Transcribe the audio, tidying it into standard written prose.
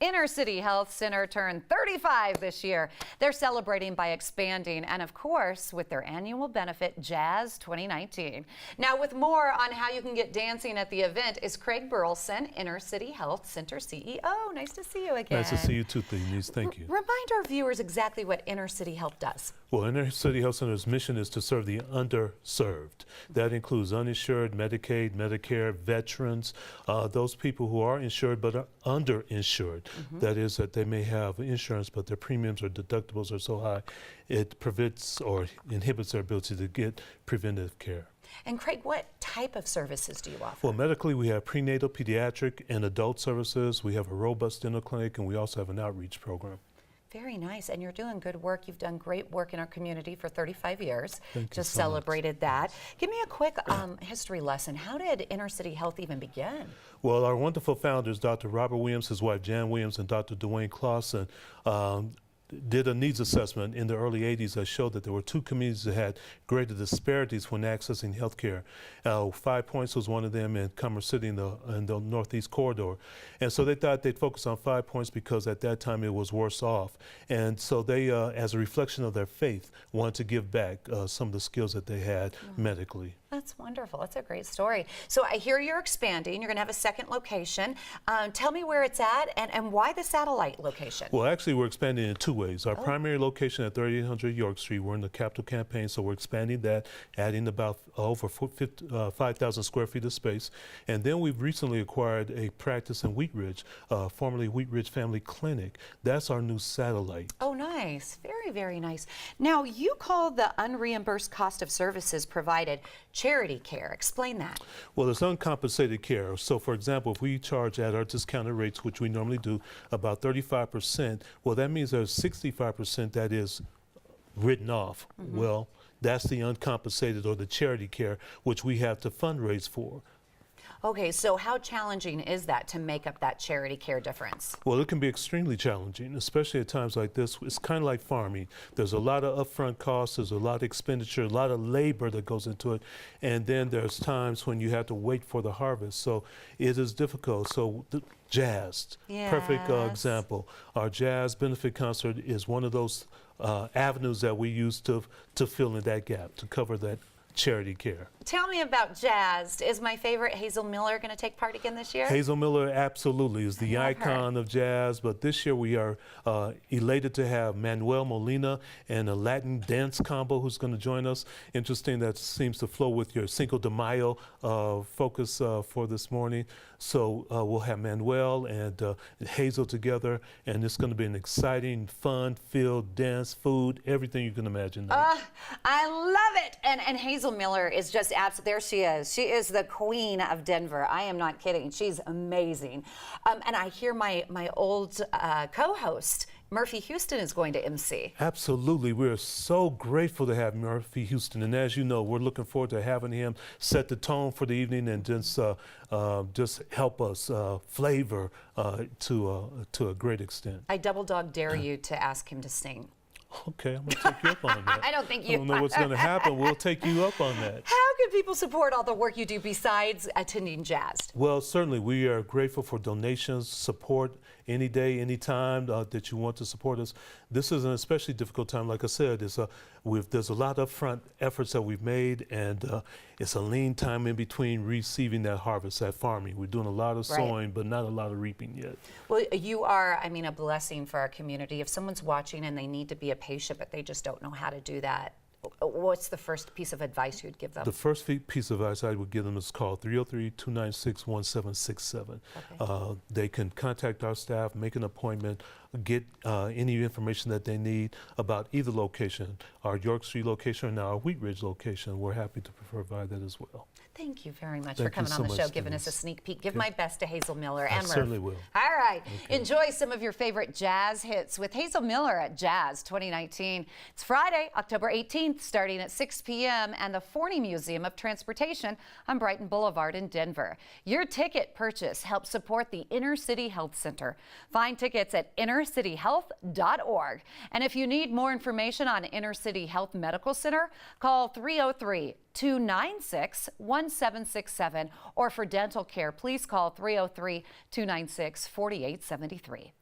Inner City Health Center turned 35 this year. They're celebrating by expanding and, of course, with their annual benefit, Jazz 2019. Now, with more on how you can get dancing at the event is Craig Burleson, Inner City Health Center CEO. Nice to see you again. Nice to see you too, Denise. Thank you. Remind our viewers exactly what Inner City Health does. Well, Inner City Health Center's mission is to serve the underserved. That includes uninsured, Medicaid, Medicare, veterans, those people who are insured but are underinsured. That is, that they may have insurance, but their premiums or deductibles are so high, it prevents or inhibits their ability to get preventive care. And Craig, what type of services do you offer? Well, medically, we have prenatal, pediatric, and adult services. We have a robust dental clinic, and we also have an outreach program. Very nice, and you're doing good work. You've done great work in our community for 35 years. Thank you Just so celebrated that. Give me a quick history lesson. How did Inner City Health even begin? Well, our wonderful founders, Dr. Robert Williams, his wife Jan Williams, and Dr. Dwayne Clausen, did a needs assessment in the early 80s that showed that there were two communities that had greater disparities when accessing health care. 5 Points was one of them in Commerce City in the Northeast Corridor. And so they thought they'd focus on 5 Points because at that time it was worse off. And so they, as a reflection of their faith, wanted to give back some of the skills that they had medically. That's wonderful. That's a great story. So I hear you're expanding. You're going to have a second location. Tell me where it's at and why the satellite location. Well, actually, we're expanding in two ways. Our primary location at 3800 York Street, we're in the capital campaign, so we're expanding that, adding about over 5,000 square feet of space. And then we've recently acquired a practice in Wheat Ridge, formerly Wheat Ridge Family Clinic. That's our new satellite. Oh, nice. Very, very nice. Now, you call the unreimbursed cost of services provided charity care. Explain that. Well, it's uncompensated care. So, for example, if we charge at our discounted rates, which we normally do, about 35%, well, that means there's 65% that is written off. Well, that's the uncompensated or the charity care, which we have to fundraise for. Okay, so how challenging is that to make up that charity care difference? Well, it can be extremely challenging, especially at times like this. It's kind of like farming. There's a lot of upfront costs, there's a lot of expenditure, a lot of labor that goes into it, and then there's times when you have to wait for the harvest. So it is difficult. So Jazz, perfect example. Our Jazz benefit concert is one of those avenues that we use to fill in that gap, to cover that charity care. Tell me about Jazz. Is my favorite Hazel Miller going to take part again this year? Hazel Miller absolutely is the icon of jazz, but this year we are elated to have Manuel Molina and a Latin dance combo who's going to join us. Interesting, that seems to flow with your Cinco de Mayo focus for this morning. So we'll have Manuel and Hazel together, and it's going to be an exciting, fun-filled dance, food, everything you can imagine. I love it. And Hazel Miller is just absolutely, there she is. She is the queen of Denver. I am not kidding. She's amazing. And I hear my old co-host, Murphy Houston, is going to MC. Absolutely. We're so grateful to have Murphy Houston. And as you know, we're looking forward to having him set the tone for the evening and just help us flavor to a great extent. I double dog dare you to ask him to sing. Okay, I'm going to take you up on that. I don't think you I don't know what's going to happen. We'll take you up on that. How can people support all the work you do besides attending Jazz? Well, certainly we are grateful for donations, support any day, any time that you want to support us. This is an especially difficult time. Like I said, there's a lot of upfront efforts that we've made, and it's a lean time in between receiving that harvest, that farming. We're doing a lot of sowing, but not a lot of reaping yet. Well, you are, I mean, a blessing for our community. If someone's watching and they need to be a patient, but they just don't know how to do that, what's the first piece of advice you'd give them? The first piece of advice I would give them is call 303-296-1767. Okay. They can contact our staff, make an appointment, get any information that they need about either location, our York Street location and our Wheat Ridge location. We're happy to provide that as well. Thank you very much for coming on the show, giving us a sneak peek. Give my best to Hazel Miller and Murph. I certainly will. All right. Okay. Enjoy some of your favorite jazz hits with Hazel Miller at Jazz 2019. It's Friday, October 18th, starting at 6 p.m. and the Forney Museum of Transportation on Brighton Boulevard in Denver. Your ticket purchase helps support the Inner City Health Center. Find tickets at innercityhealth.org. And if you need more information on Inner City Health Medical Center, call 303-296-1767, or for dental care, please call 303-296-4873.